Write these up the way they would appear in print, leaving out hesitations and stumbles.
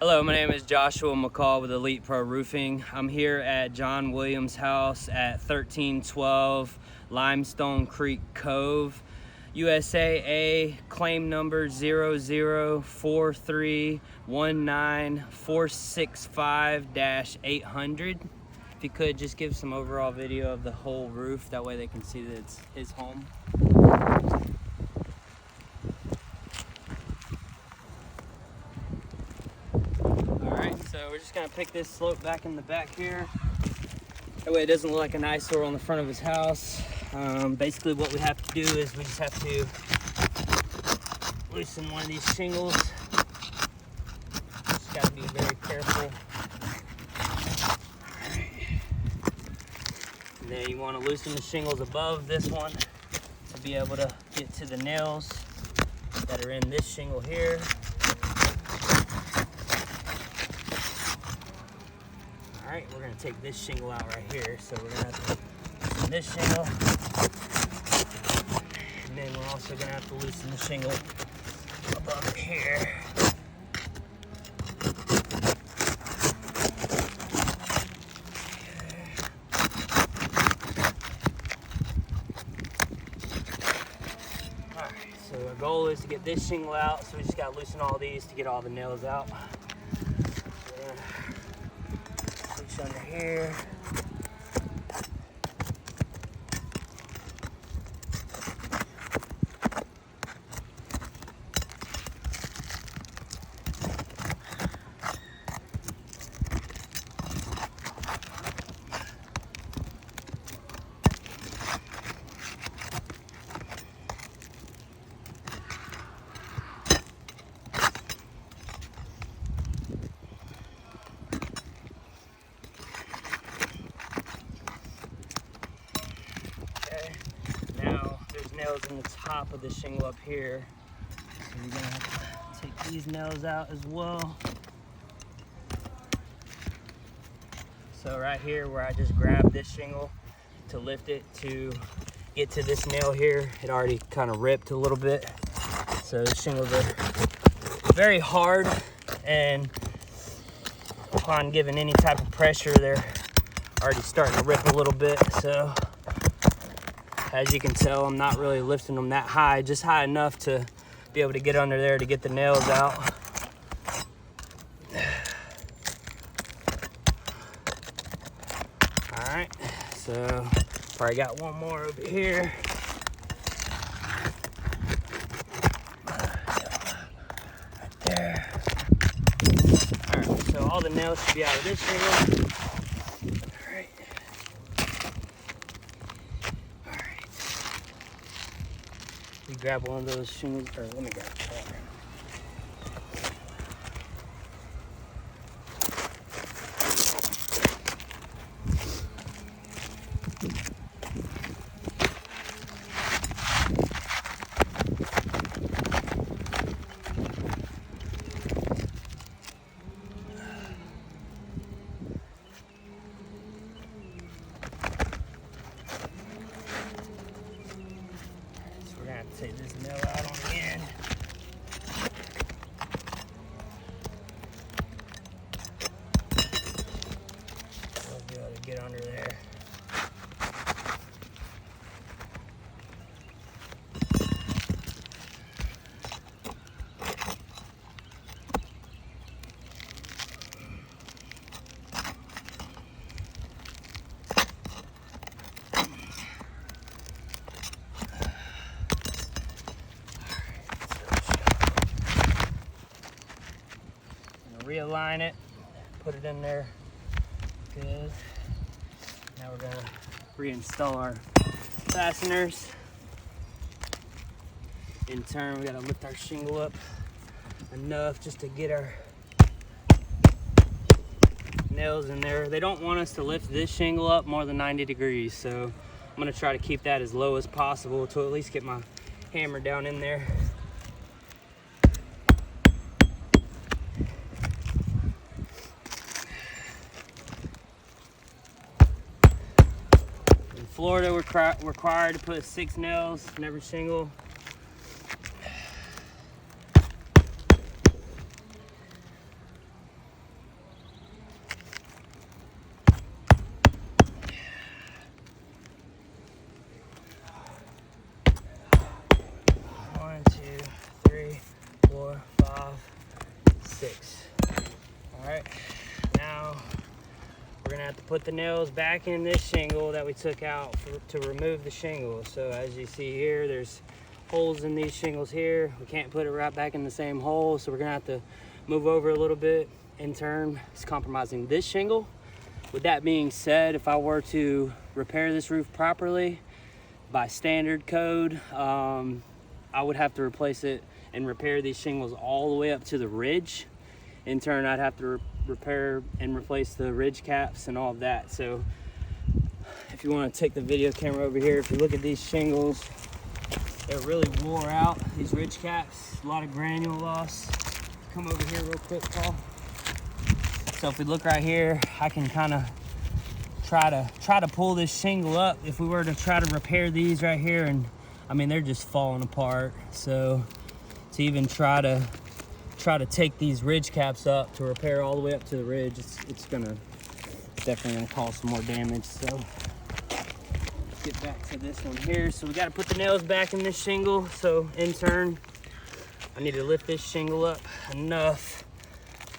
Hello, my name is Joshua McCall with Elite Pro Roofing. I'm here at John Williams' house at 1312 Limestone Creek Cove, USAA, claim number 004319465-800. If you could just give some overall video of the whole roof, that way they can see that it's his home. So we're just gonna pick this slope back in the back here. That way it doesn't look like an eyesore on the front of his house. Basically what we have to do is we just have to loosen one of these shingles. Just gotta be very careful. Alright. And then you wanna loosen the shingles above this one to be able to get to the nails that are in this shingle here. Alright, we're going to take this shingle out right here. So we're going to have to loosen this shingle. And then we're also going to have to loosen the shingle above it here. Alright, so our goal is to get this shingle out. So we just got to loosen all these to get all the nails out. Under here. Nails in the top of the shingle up here, so we're gonna have to take these nails out as well. So right here where I just grabbed this shingle to lift it to get to this nail here, it already kind of ripped a little bit. So the shingles are very hard, and upon giving any type of pressure, they're already starting to rip a little bit. So as you can tell, I'm not really lifting them that high, just high enough to be able to get under there to get the nails out. All right, so probably got one more over here. Right there. All right, so all the nails should be out of this shingle. You grab one of those shingles, or let me grab it. Take this nail out on the end. We'll be able to get under there. Realign it, put it in there. Good. Now we're gonna reinstall our fasteners. In turn, we gotta lift our shingle up enough just to get our nails in there. They don't want us to lift this shingle up more than 90 degrees, so I'm gonna try to keep that as low as possible to at least get my hammer down in there. In Florida, we're required to put 6 nails in every shingle. have to put the nails back in this shingle that we took out to remove the shingle. So as you see here, there's holes in these shingles here. We can't put it right back in the same hole, so we're gonna have to move over a little bit. In turn, it's compromising this shingle. With that being said, if I were to repair this roof properly by standard code, I would have to replace it and repair these shingles all the way up to the ridge. In turn, I'd have to repair and replace the ridge caps and all of that. So if you want to take the video camera over here, if you look at these shingles, they're really wore out, these ridge caps, a lot of granule loss. Come over here real quick, Paul. So if we look right here, I can kind of try to pull this shingle up if we were to try to repair these right here, and I mean, they're just falling apart. So to even try to take these ridge caps up to repair all the way up to the ridge, it's definitely gonna cause some more damage. So let's get back to this one here. So we got to put the nails back in this shingle. So in turn, I need to lift this shingle up enough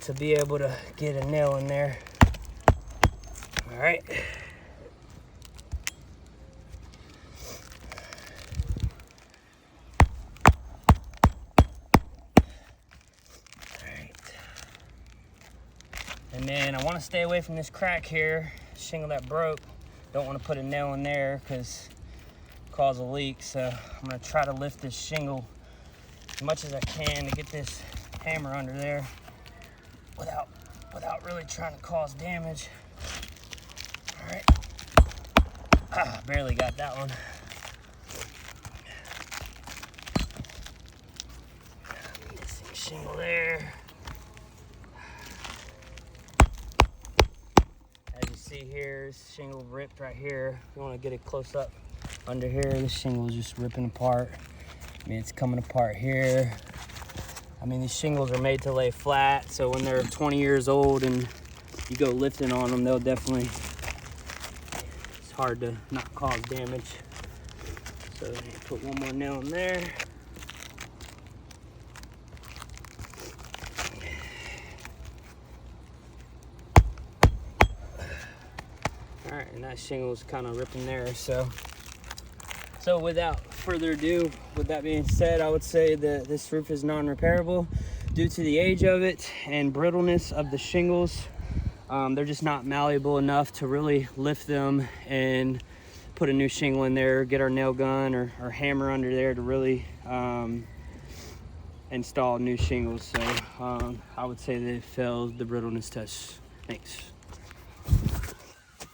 to be able to get a nail in there. All right. And then I want to stay away from this crack here, shingle that broke. Don't want to put a nail in there because cause a leak. So I'm going to try to lift this shingle as much as I can to get this hammer under there without really trying to cause damage. All right. Barely got that one. Missing shingle there. See here, this shingle ripped right here. If you want to get it close up under here, this shingle is just ripping apart. I mean, it's coming apart here. I mean, these shingles are made to lay flat, so when they're 20 years old and you go lifting on them, they'll definitely, it's hard to not cause damage. So put one more nail in there. All right, and that shingle is kind of ripping there. So without further ado, with that being said, I would say that this roof is non-repairable due to the age of it and brittleness of the shingles. They're just not malleable enough to really lift them and put a new shingle in there, get our nail gun or hammer under there to really install new shingles. So I would say they failed the brittleness test. Thanks.